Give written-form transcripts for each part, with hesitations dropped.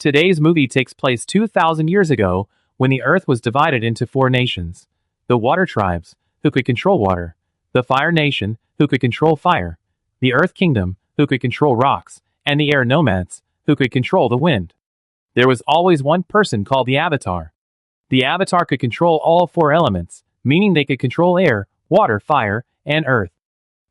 Today's movie takes place 2,000 years ago when the Earth was divided into 4 nations. The Water Tribes, who could control water. The Fire Nation, who could control fire. The Earth Kingdom, who could control rocks. And the Air Nomads, who could control the wind. There was always one person called the Avatar. The Avatar could control all 4 elements, meaning they could control air, water, fire, and earth.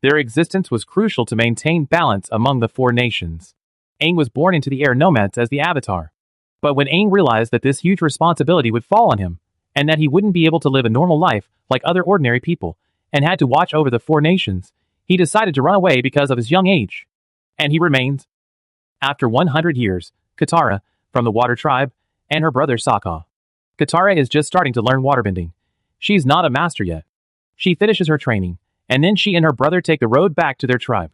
Their existence was crucial to maintain balance among the 4 nations. Aang was born into the Air Nomads as the Avatar. But when Aang realized that this huge responsibility would fall on him, and that he wouldn't be able to live a normal life like other ordinary people, and had to watch over the 4 nations, he decided to run away because of his young age. And he remained. After 100 years, Katara, from the Water Tribe, and her brother Sokka. Katara is just starting to learn waterbending. She's not a master yet. She finishes her training, and then she and her brother take the road back to their tribe.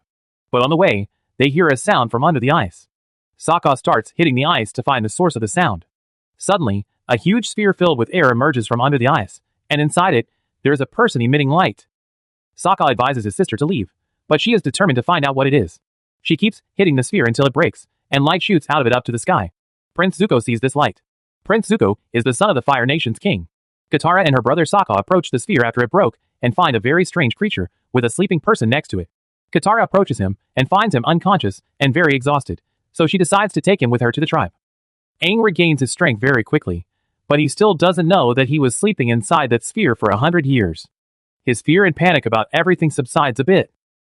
But on the way, they hear a sound from under the ice. Sokka starts hitting the ice to find the source of the sound. Suddenly, a huge sphere filled with air emerges from under the ice, and inside it, there is a person emitting light. Sokka advises his sister to leave, but she is determined to find out what it is. She keeps hitting the sphere until it breaks, and light shoots out of it up to the sky. Prince Zuko sees this light. Prince Zuko is the son of the Fire Nation's king. Katara and her brother Sokka approach the sphere after it broke, and find a very strange creature, with a sleeping person next to it. Katara approaches him, and finds him unconscious, and very exhausted, so she decides to take him with her to the tribe. Aang regains his strength very quickly, but he still doesn't know that he was sleeping inside that sphere for 100 years. His fear and panic about everything subsides a bit.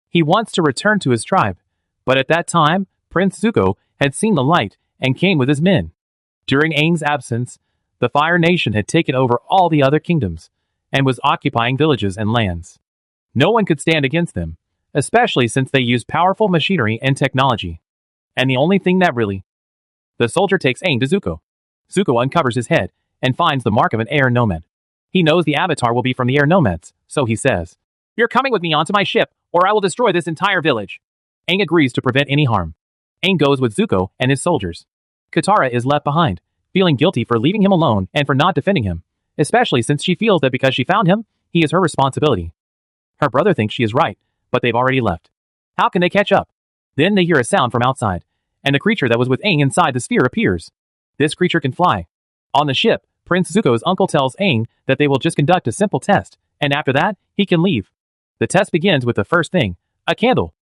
He wants to return to his tribe, but at that time, Prince Zuko had seen the light and came with his men. During Aang's absence, the Fire Nation had taken over all the other kingdoms, and was occupying villages and lands. No one could stand against them, especially since they used powerful machinery and technology. And the only thing that really... The soldier takes Aang to Zuko. Zuko uncovers his head, and finds the mark of an air nomad. He knows the Avatar will be from the Air Nomads, so he says, "You're coming with me onto my ship, or I will destroy this entire village." Aang agrees to prevent any harm. Aang goes with Zuko and his soldiers. Katara is left behind, feeling guilty for leaving him alone and for not defending him, especially since she feels that because she found him, he is her responsibility. Her brother thinks she is right, but they've already left. How can they catch up? Then they hear a sound from outside, and the creature that was with Aang inside the sphere appears. This creature can fly. On the ship, Prince Zuko's uncle tells Aang that they will just conduct a simple test, and after that, he can leave. The test begins with the first thing, a candle.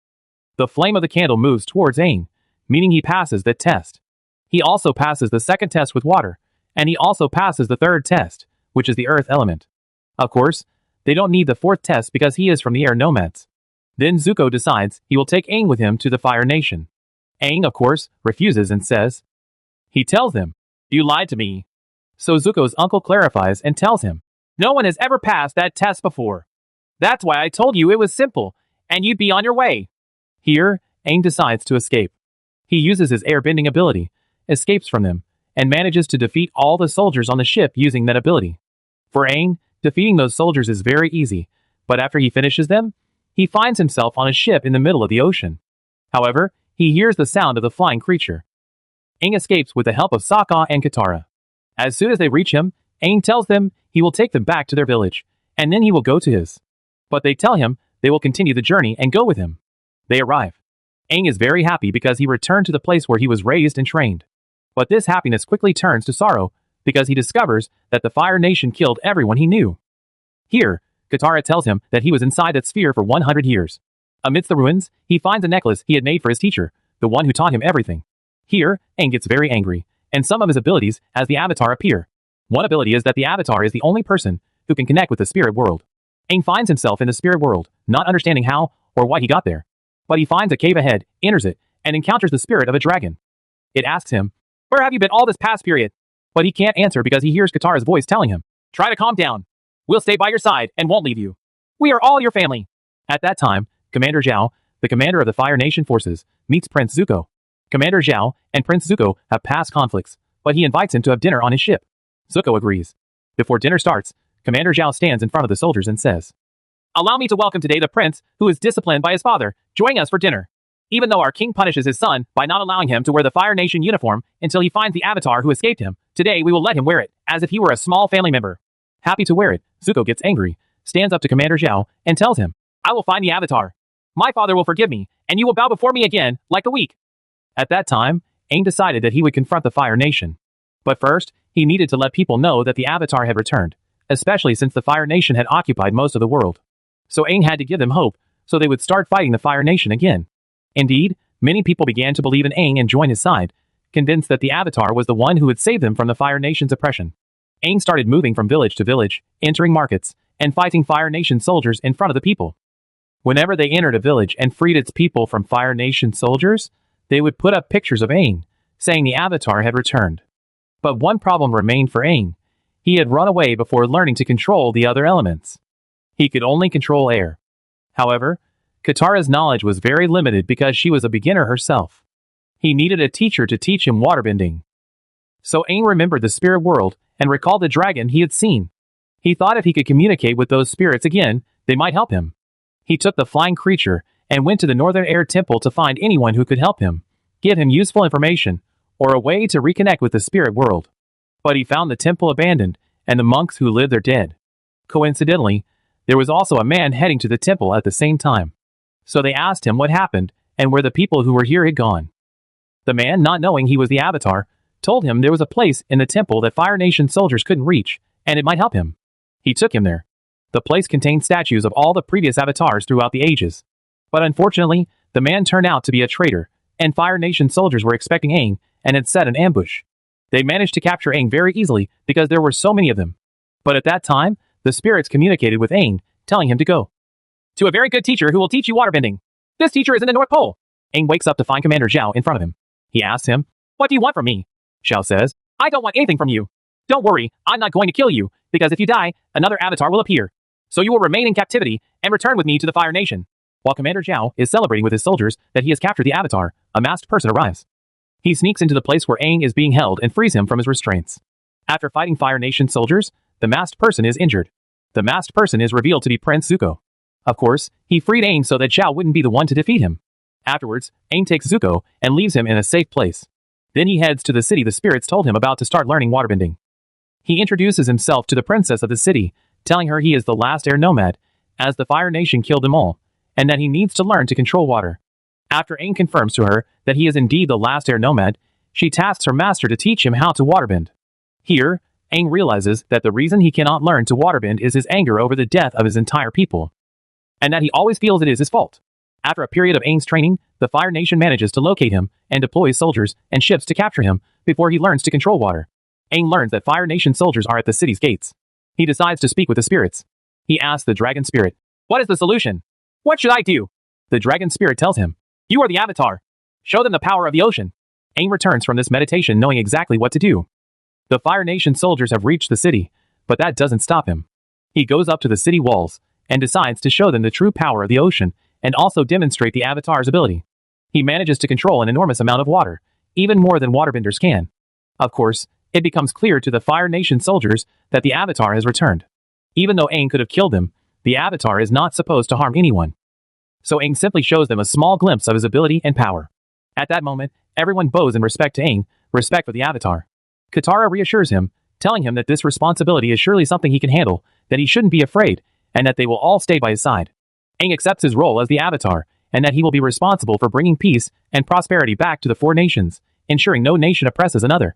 The flame of the candle moves towards Aang, meaning he passes the test. He also passes the second test with water, and he also passes the third test, which is the earth element. Of course, they don't need the fourth test because he is from the Air Nomads. Then Zuko decides he will take Aang with him to the Fire Nation. Aang, of course, refuses and says, he tells them, "You lied to me." So Zuko's uncle clarifies and tells him, "No one has ever passed that test before. That's why I told you it was simple, and you'd be on your way." Here, Aang decides to escape. He uses his airbending ability, escapes from them, and manages to defeat all the soldiers on the ship using that ability. For Aang, defeating those soldiers is very easy, but after he finishes them, he finds himself on a ship in the middle of the ocean. However, he hears the sound of the flying creature. Aang escapes with the help of Sokka and Katara. As soon as they reach him, Aang tells them he will take them back to their village, and then he will go to his. But they tell him they will continue the journey and go with him. They arrive. Aang is very happy because he returned to the place where he was raised and trained. But this happiness quickly turns to sorrow because he discovers that the Fire Nation killed everyone he knew. Here, Katara tells him that he was inside that sphere for 100 years. Amidst the ruins, he finds a necklace he had made for his teacher, the one who taught him everything. Here, Aang gets very angry, and some of his abilities as the Avatar appear. One ability is that the Avatar is the only person who can connect with the spirit world. Aang finds himself in the spirit world, not understanding how or why he got there. But he finds a cave ahead, enters it, and encounters the spirit of a dragon. It asks him, "Where have you been all this past period?" But he can't answer because he hears Katara's voice telling him, "Try to calm down. We'll stay by your side and won't leave you. We are all your family." At that time, Commander Zhao, the commander of the Fire Nation forces, meets Prince Zuko. Commander Zhao and Prince Zuko have past conflicts, but he invites him to have dinner on his ship. Zuko agrees. Before dinner starts, Commander Zhao stands in front of the soldiers and says, "Allow me to welcome today the prince who is disciplined by his father, joining us for dinner. Even though our king punishes his son by not allowing him to wear the Fire Nation uniform until he finds the Avatar who escaped him, today we will let him wear it, as if he were a small family member." Happy to wear it, Zuko gets angry, stands up to Commander Zhao, and tells him, "I will find the Avatar. My father will forgive me, and you will bow before me again, like the weak." At that time, Aang decided that he would confront the Fire Nation. But first, he needed to let people know that the Avatar had returned, especially since the Fire Nation had occupied most of the world. So Aang had to give them hope, so they would start fighting the Fire Nation again. Indeed, many people began to believe in Aang and join his side, convinced that the Avatar was the one who would save them from the Fire Nation's oppression. Aang started moving from village to village, entering markets, and fighting Fire Nation soldiers in front of the people. Whenever they entered a village and freed its people from Fire Nation soldiers, they would put up pictures of Aang, saying the Avatar had returned. But one problem remained for Aang. He had run away before learning to control the other elements. He could only control air. However, Katara's knowledge was very limited because she was a beginner herself. He needed a teacher to teach him waterbending. So Aang remembered the spirit world and recalled the dragon he had seen. He thought if he could communicate with those spirits again, they might help him. He took the flying creature and went to the Northern Air Temple to find anyone who could help him, give him useful information, or a way to reconnect with the spirit world. But he found the temple abandoned, and the monks who lived there dead. Coincidentally, there was also a man heading to the temple at the same time. So they asked him what happened and where the people who were here had gone. The man, not knowing he was the Avatar, told him there was a place in the temple that Fire Nation soldiers couldn't reach, and it might help him. He took him there. The place contained statues of all the previous Avatars throughout the ages. But unfortunately, the man turned out to be a traitor, and Fire Nation soldiers were expecting Aang and had set an ambush. They managed to capture Aang very easily because there were so many of them. But at that time, the spirits communicated with Aang, telling him to go to a very good teacher who will teach you waterbending. This teacher is in the North Pole. Aang wakes up to find Commander Zhao in front of him. He asks him, "What do you want from me?" Zhao says, "I don't want anything from you. Don't worry, I'm not going to kill you, because if you die, another Avatar will appear. So you will remain in captivity and return with me to the Fire Nation." While Commander Zhao is celebrating with his soldiers that he has captured the Avatar, a masked person arrives. He sneaks into the place where Aang is being held and frees him from his restraints. After fighting Fire Nation soldiers, the masked person is injured. The masked person is revealed to be Prince Zuko. Of course, he freed Aang so that Zhao wouldn't be the one to defeat him. Afterwards, Aang takes Zuko and leaves him in a safe place. Then he heads to the city the spirits told him about to start learning waterbending. He introduces himself to the princess of the city, telling her he is the last air nomad, as the Fire Nation killed them all, and that he needs to learn to control water. After Aang confirms to her that he is indeed the last air nomad, she tasks her master to teach him how to waterbend. Here, Aang realizes that the reason he cannot learn to waterbend is his anger over the death of his entire people, and that he always feels it is his fault. After a period of Aang's training, the Fire Nation manages to locate him and deploys soldiers and ships to capture him before he learns to control water. Aang learns that Fire Nation soldiers are at the city's gates. He decides to speak with the spirits. He asks the dragon spirit, "What is the solution? What should I do?" The dragon spirit tells him, "You are the Avatar. Show them the power of the ocean." Aang returns from this meditation knowing exactly what to do. The Fire Nation soldiers have reached the city, but that doesn't stop him. He goes up to the city walls and decides to show them the true power of the ocean and also demonstrate the Avatar's ability. He manages to control an enormous amount of water, even more than waterbenders can. Of course, it becomes clear to the Fire Nation soldiers that the Avatar has returned. Even though Aang could have killed him, the Avatar is not supposed to harm anyone. So Aang simply shows them a small glimpse of his ability and power. At that moment, everyone bows in respect to Aang, respect for the Avatar. Katara reassures him, telling him that this responsibility is surely something he can handle, that he shouldn't be afraid, and that they will all stay by his side. Aang accepts his role as the Avatar, and that he will be responsible for bringing peace and prosperity back to the four nations, ensuring no nation oppresses another.